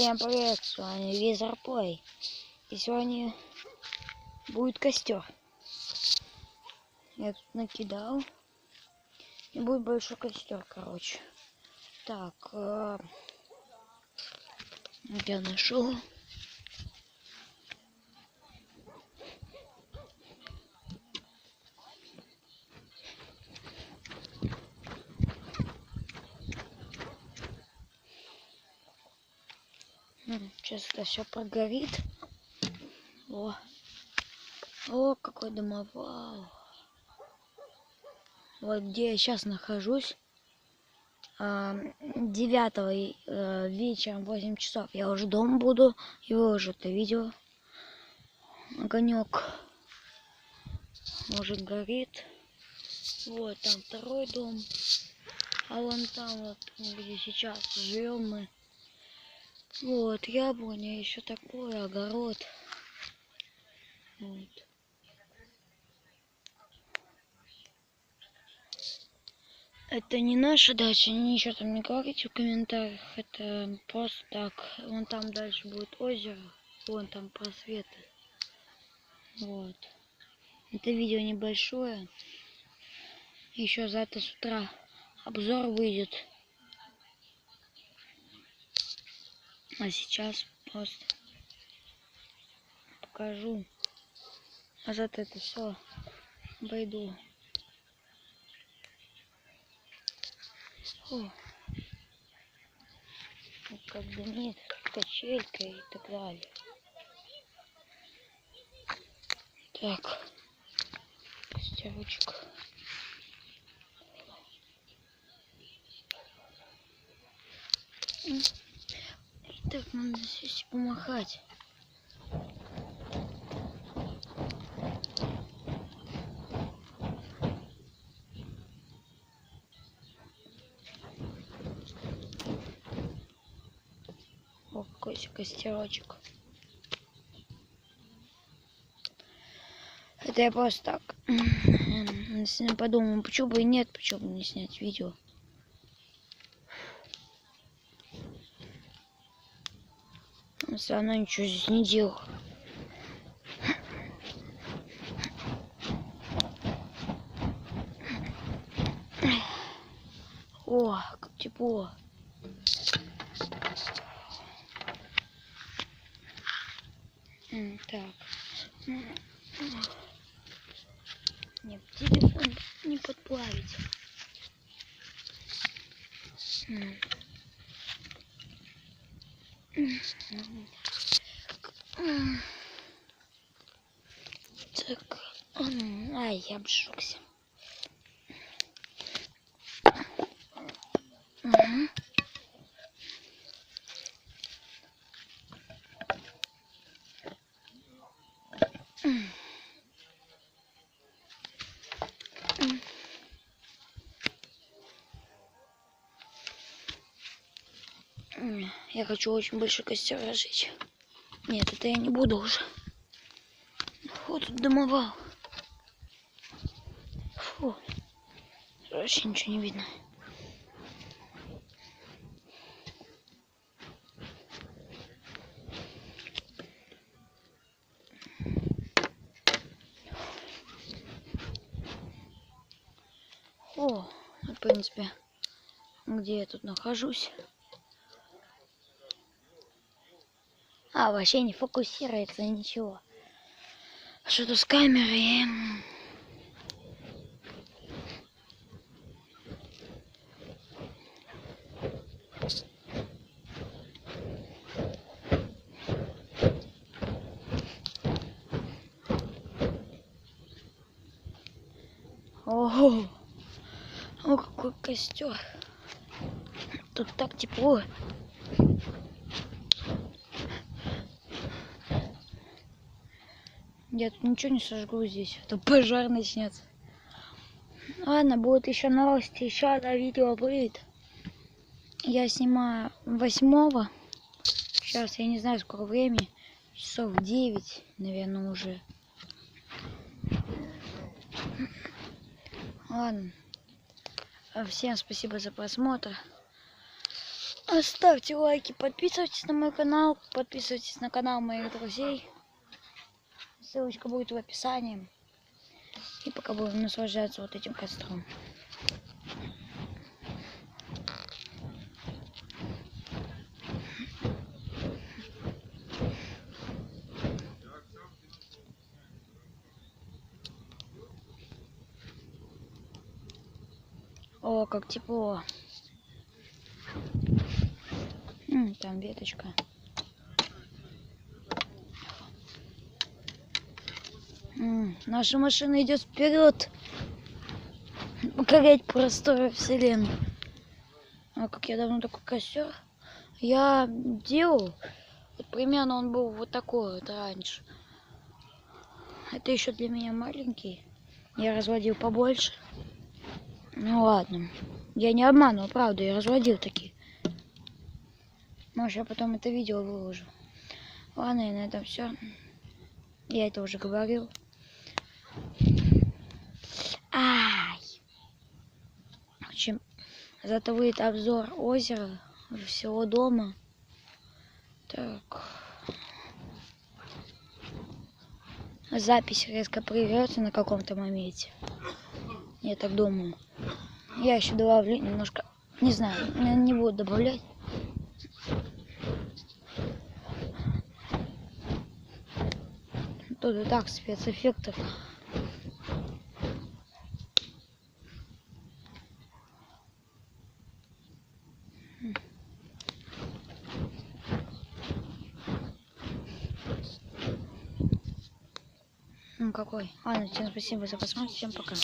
Всем привет, с вами Визор Плей. И сегодня будет костер. Я тут накидал. И будет большой костер, короче. Так, я нашел. Сейчас это все прогорит. О, какой домовал. Вот где я сейчас нахожусь. 9 вечером, 8 часов. Я уже дома буду и выложу это видео. Огонек уже горит. Вот там второй дом. А вон там вот, где сейчас живем мы. Вот яблоня, еще такой огород. Вот. Это не наша дача, ничего там не говорите в комментариях. Это просто так. Вон там дальше будет озеро. Вон там просветы. Вот. Это видео небольшое. Еще завтра с утра обзор выйдет. А сейчас просто покажу. А завтра это все обойду. Вот как дымит, качелька и так далее. Так, костерочек. Так, надо здесь помахать. О, какой костерочек. Это я просто так подумал, почему бы и нет, почему бы не снять видео. Но все равно ничего здесь не делал. О, как тепло. Так. Нет, телефон не подплавить. Так. Ай, я обжегся. Я хочу очень большой костер разжечь. Нет, это я не буду уже. Вот тут домовал. Фу. Вообще ничего не видно. О, в принципе, где я тут нахожусь. Вообще не фокусируется ничего. Что-то с камерой. Ого, о, какой костер. Тут так тепло. Я тут ничего не сожгу здесь, а то пожар начнется. Ладно, будет еще новости, еще одно видео будет. Я снимаю 8-го. Сейчас я не знаю, сколько времени. Часов 9, наверное, уже. Ладно. Всем спасибо за просмотр. Ставьте лайки, подписывайтесь на мой канал, подписывайтесь на канал моих друзей. Ссылочка будет в описании. И пока будем наслаждаться вот этим костром. О, как тепло. Там веточка. Наша машина идет вперед. Покорять просторы вселенной. А как я давно такой костер я делал. Вот примерно он был вот такой вот раньше. Это еще для меня маленький. Я разводил побольше. Ну ладно. Я не обманывал, правда, я разводил такие. Может, я потом это видео выложу. Ладно, и на этом все. Я это уже говорил. Ай! В общем, зато выйдет обзор озера, всего дома. Так. Запись резко прервется на каком-то моменте. Я так думаю. Я еще добавлю немножко. Не знаю, не буду добавлять. Тут и так спецэффектов. Ну какой? Ладно, всем спасибо за просмотр, всем пока.